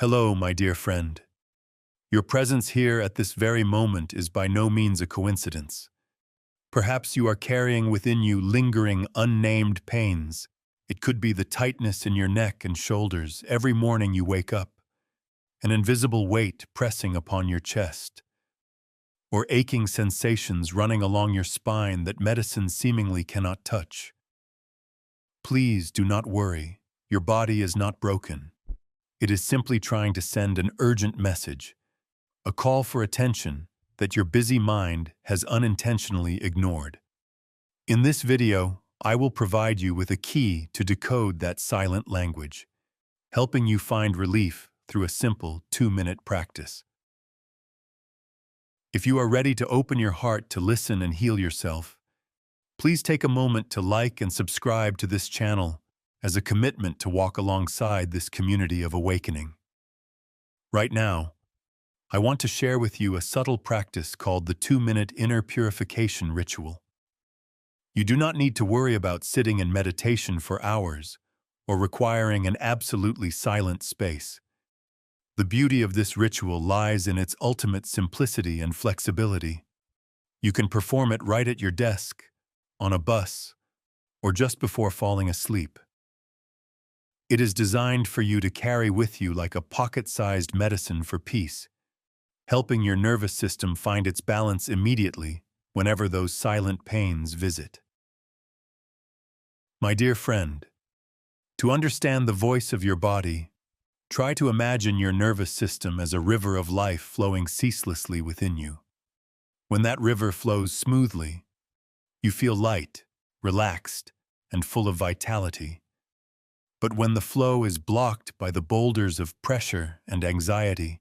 Hello, my dear friend. Your presence here at this very moment is by no means a coincidence. Perhaps you are carrying within you lingering, unnamed pains. It could be the tightness in your neck and shoulders every morning you wake up, an invisible weight pressing upon your chest, or aching sensations running along your spine that medicine seemingly cannot touch. Please do not worry. Your body is not broken. It is simply trying to send an urgent message, a call for attention that your busy mind has unintentionally ignored. In this video, I will provide you with a key to decode that silent language, helping you find relief through a simple 2-minute practice. If you are ready to open your heart to listen and heal yourself, please take a moment to like and subscribe to this channel as a commitment to walk alongside this community of awakening. Right now, I want to share with you a subtle practice called the 2-minute Inner Purification Ritual. You do not need to worry about sitting in meditation for hours or requiring an absolutely silent space. The beauty of this ritual lies in its ultimate simplicity and flexibility. You can perform it right at your desk, on a bus, or just before falling asleep. It is designed for you to carry with you like a pocket-sized medicine for peace, helping your nervous system find its balance immediately whenever those silent pains visit. My dear friend, to understand the voice of your body, try to imagine your nervous system as a river of life flowing ceaselessly within you. When that river flows smoothly, you feel light, relaxed, and full of vitality. But when the flow is blocked by the boulders of pressure and anxiety,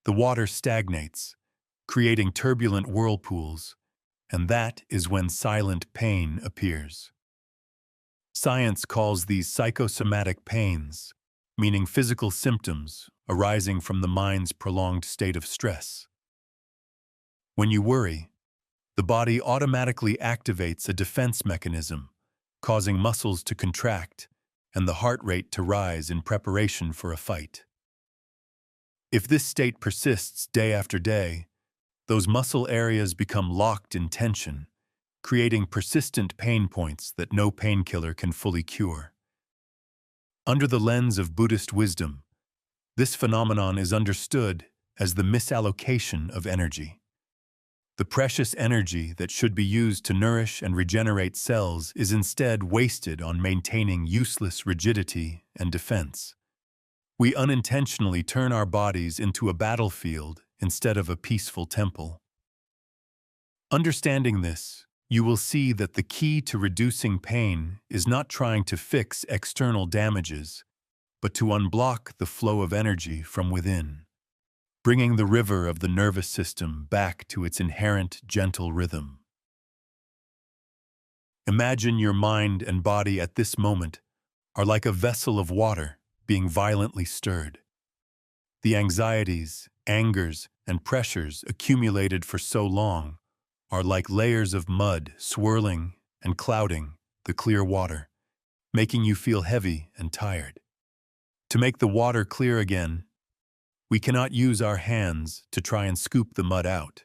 the water stagnates, creating turbulent whirlpools, and that is when silent pain appears. Science calls these psychosomatic pains, meaning physical symptoms arising from the mind's prolonged state of stress. When you worry, the body automatically activates a defense mechanism, causing muscles to contract and the heart rate to rise in preparation for a fight. If this state persists day after day, those muscle areas become locked in tension, creating persistent pain points that no painkiller can fully cure. Under the lens of Buddhist wisdom, this phenomenon is understood as the misallocation of energy. The precious energy that should be used to nourish and regenerate cells is instead wasted on maintaining useless rigidity and defense. We unintentionally turn our bodies into a battlefield instead of a peaceful temple. Understanding this, you will see that the key to reducing pain is not trying to fix external damages, but to unblock the flow of energy from within, bringing the river of the nervous system back to its inherent gentle rhythm. Imagine your mind and body at this moment are like a vessel of water being violently stirred. The anxieties, angers, and pressures accumulated for so long are like layers of mud swirling and clouding the clear water, making you feel heavy and tired. To make the water clear again, we cannot use our hands to try and scoop the mud out.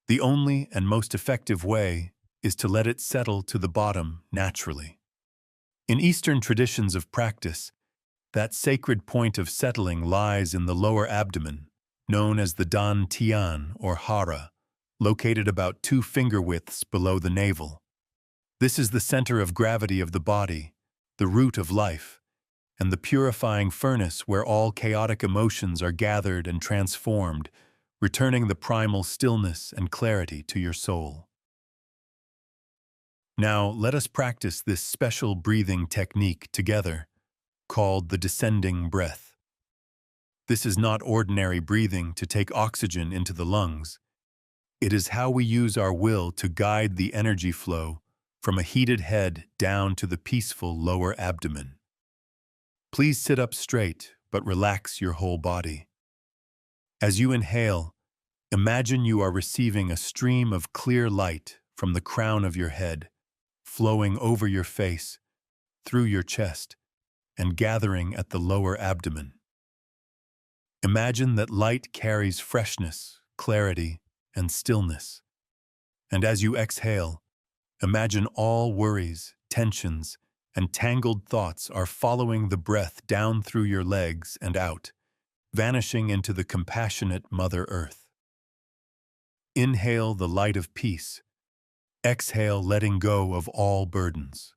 The only and most effective way is to let it settle to the bottom naturally. In Eastern traditions of practice, that sacred point of settling lies in the lower abdomen, known as the Dan Tian or Hara, located about 2 finger widths below the navel. This is the center of gravity of the body, the root of life, and the purifying furnace where all chaotic emotions are gathered and transformed, returning the primal stillness and clarity to your soul. Now, let us practice this special breathing technique together, called the descending breath. This is not ordinary breathing to take oxygen into the lungs. It is how we use our will to guide the energy flow from a heated head down to the peaceful lower abdomen. Please sit up straight, but relax your whole body. As you inhale, imagine you are receiving a stream of clear light from the crown of your head, flowing over your face, through your chest, and gathering at the lower abdomen. Imagine that light carries freshness, clarity, and stillness. And as you exhale, imagine all worries, tensions, and tangled thoughts are following the breath down through your legs and out, vanishing into the compassionate Mother Earth. Inhale the light of peace. Exhale, letting go of all burdens.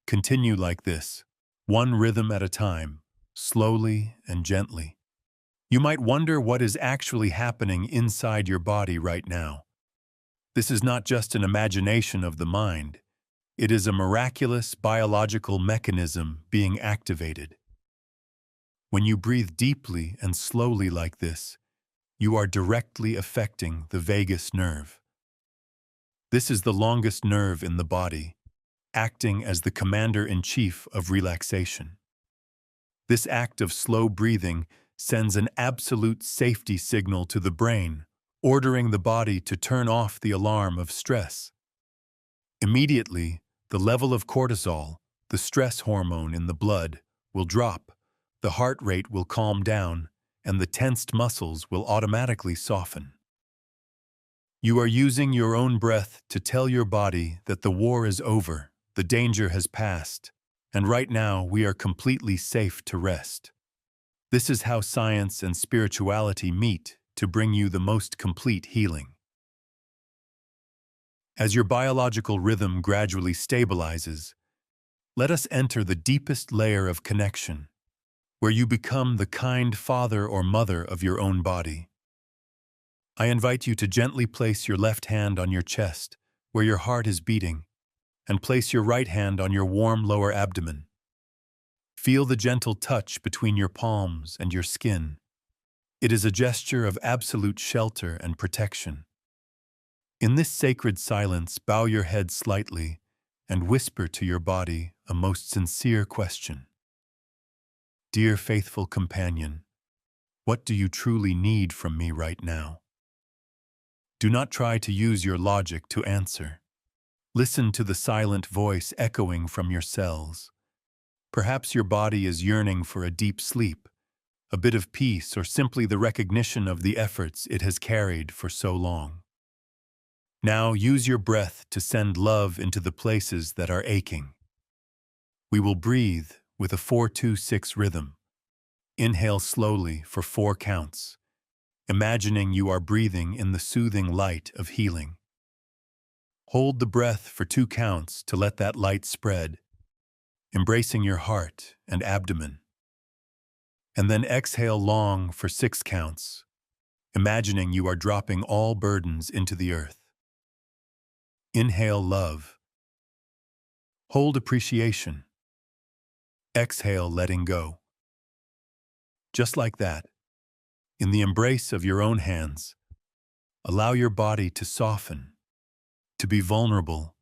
Continue like this, one rhythm at a time, slowly and gently. You might wonder what is actually happening inside your body right now. This is not just an imagination of the mind. It is a miraculous biological mechanism being activated. When you breathe deeply and slowly like this, you are directly affecting the vagus nerve. This is the longest nerve in the body, acting as the commander-in-chief of relaxation. This act of slow breathing sends an absolute safety signal to the brain, ordering the body to turn off the alarm of stress. Immediately, the level of cortisol, the stress hormone in the blood, will drop, the heart rate will calm down, and the tensed muscles will automatically soften. You are using your own breath to tell your body that the war is over, the danger has passed, and right now we are completely safe to rest. This is how science and spirituality meet to bring you the most complete healing. As your biological rhythm gradually stabilizes, let us enter the deepest layer of connection, where you become the kind father or mother of your own body. I invite you to gently place your left hand on your chest, where your heart is beating, and place your right hand on your warm lower abdomen. Feel the gentle touch between your palms and your skin. It is a gesture of absolute shelter and protection. In this sacred silence, bow your head slightly and whisper to your body a most sincere question. Dear faithful companion, what do you truly need from me right now? Do not try to use your logic to answer. Listen to the silent voice echoing from your cells. Perhaps your body is yearning for a deep sleep, a bit of peace, or simply the recognition of the efforts it has carried for so long. Now use your breath to send love into the places that are aching. We will breathe with a 4-2-6 rhythm. Inhale slowly for 4 counts, imagining you are breathing in the soothing light of healing. Hold the breath for 2 counts to let that light spread, embracing your heart and abdomen. And then exhale long for 6 counts, imagining you are dropping all burdens into the earth. Inhale love. Hold appreciation. Exhale letting go. Just like that, in the embrace of your own hands, allow your body to soften, to be vulnerable,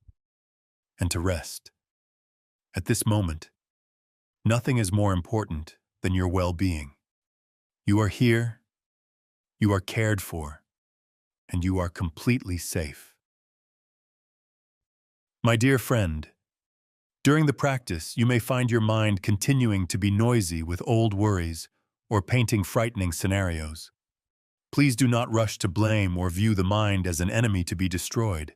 and to rest. At this moment, nothing is more important than your well-being. You are here, you are cared for, and you are completely safe. My dear friend, during the practice, you may find your mind continuing to be noisy with old worries or painting frightening scenarios. Please do not rush to blame or view the mind as an enemy to be destroyed.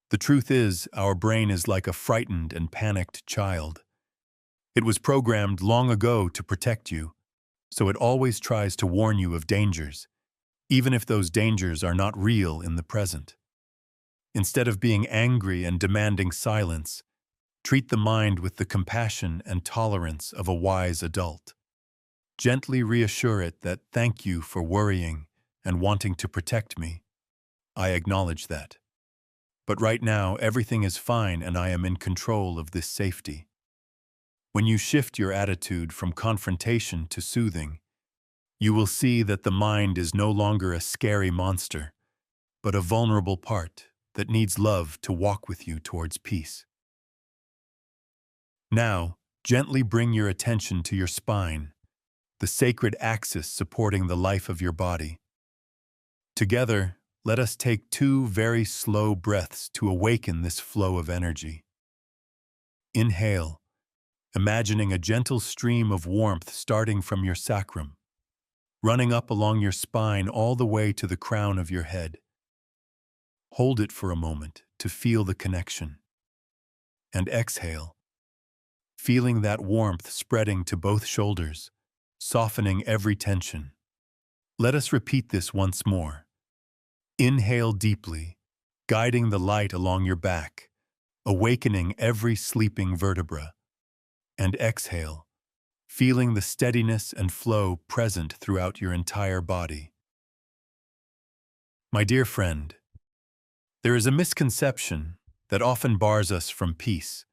The truth is, our brain is like a frightened and panicked child. It was programmed long ago to protect you, so it always tries to warn you of dangers, even if those dangers are not real in the present. Instead of being angry and demanding silence, treat the mind with the compassion and tolerance of a wise adult. Gently reassure it that thank you for worrying and wanting to protect me. I acknowledge that. But right now, everything is fine and I am in control of this safety. When you shift your attitude from confrontation to soothing, you will see that the mind is no longer a scary monster, but a vulnerable part that needs love to walk with you towards peace. Now, gently bring your attention to your spine, the sacred axis supporting the life of your body. Together, let us take 2 very slow breaths to awaken this flow of energy. Inhale, imagining a gentle stream of warmth starting from your sacrum. running up along your spine all the way to the crown of your head. Hold it for a moment to feel the connection. And exhale, feeling that warmth spreading to both shoulders, softening every tension. Let us repeat this once more. Inhale deeply, guiding the light along your back, awakening every sleeping vertebra. And exhale, feeling the steadiness and flow present throughout your entire body. My dear friend, there is a misconception that often bars us from peace.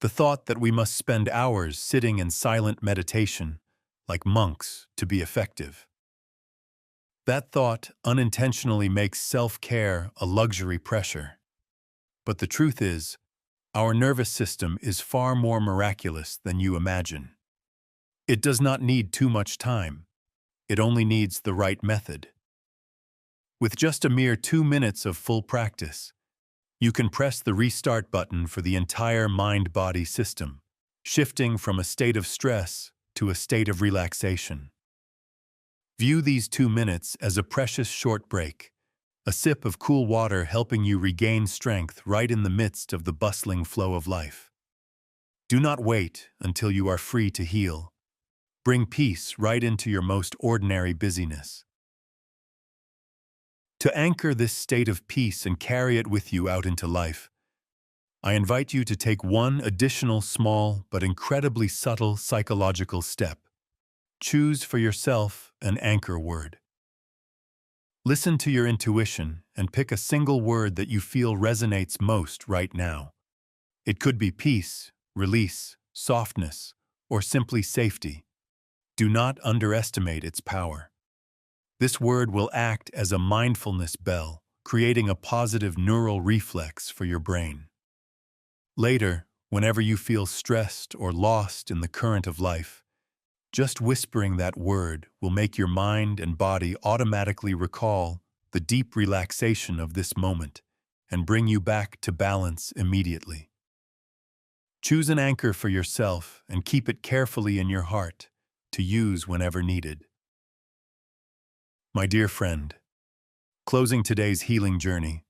The thought that we must spend hours sitting in silent meditation, like monks, to be effective. That thought unintentionally makes self-care a luxury pressure. But the truth is, our nervous system is far more miraculous than you imagine. It does not need too much time. It only needs the right method. With just a mere 2 minutes of full practice, you can press the restart button for the entire mind-body system, shifting from a state of stress to a state of relaxation. View these 2 minutes as a precious short break, a sip of cool water helping you regain strength right in the midst of the bustling flow of life. Do not wait until you are free to heal. Bring peace right into your most ordinary busyness. To anchor this state of peace and carry it with you out into life, I invite you to take one additional small but incredibly subtle psychological step. Choose for yourself an anchor word. Listen to your intuition and pick a single word that you feel resonates most right now. It could be peace, release, softness, or simply safety. Do not underestimate its power. This word will act as a mindfulness bell, creating a positive neural reflex for your brain. Later, whenever you feel stressed or lost in the current of life, just whispering that word will make your mind and body automatically recall the deep relaxation of this moment and bring you back to balance immediately. Choose an anchor for yourself and keep it carefully in your heart to use whenever needed. My dear friend, closing today's healing journey,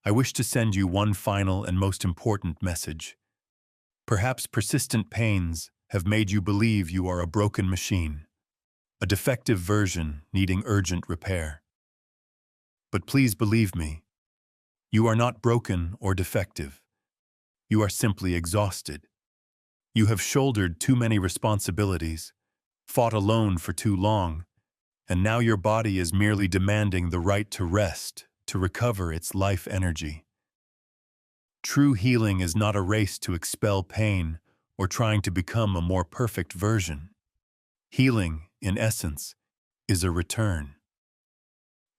I wish to send you one final and most important message. Perhaps persistent pains have made you believe you are a broken machine, a defective version needing urgent repair. But please believe me, you are not broken or defective. You are simply exhausted. You have shouldered too many responsibilities, fought alone for too long, and now your body is merely demanding the right to rest, to recover its life energy. True healing is not a race to expel pain or trying to become a more perfect version. Healing, in essence, is a return.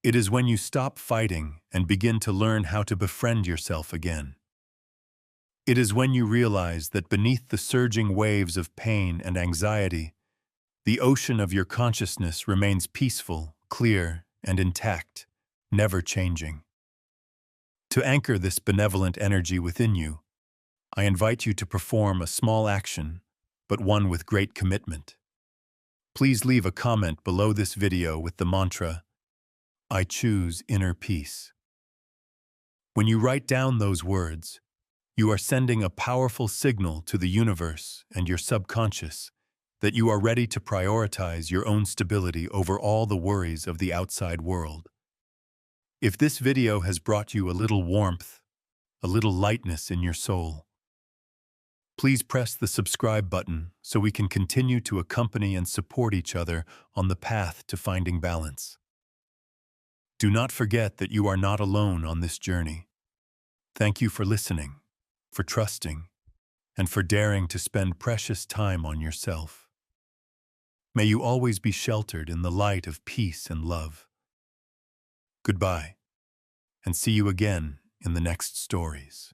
It is when you stop fighting and begin to learn how to befriend yourself again. It is when you realize that beneath the surging waves of pain and anxiety, the ocean of your consciousness remains peaceful, clear, and intact, never changing. To anchor this benevolent energy within you, I invite you to perform a small action, but one with great commitment. Please leave a comment below this video with the mantra, "I choose inner peace." When you write down those words, you are sending a powerful signal to the universe and your subconscious that you are ready to prioritize your own stability over all the worries of the outside world. If this video has brought you a little warmth, a little lightness in your soul, please press the subscribe button so we can continue to accompany and support each other on the path to finding balance. Do not forget that you are not alone on this journey. Thank you for listening, for trusting, and for daring to spend precious time on yourself. May you always be sheltered in the light of peace and love. Goodbye, and see you again in the next stories.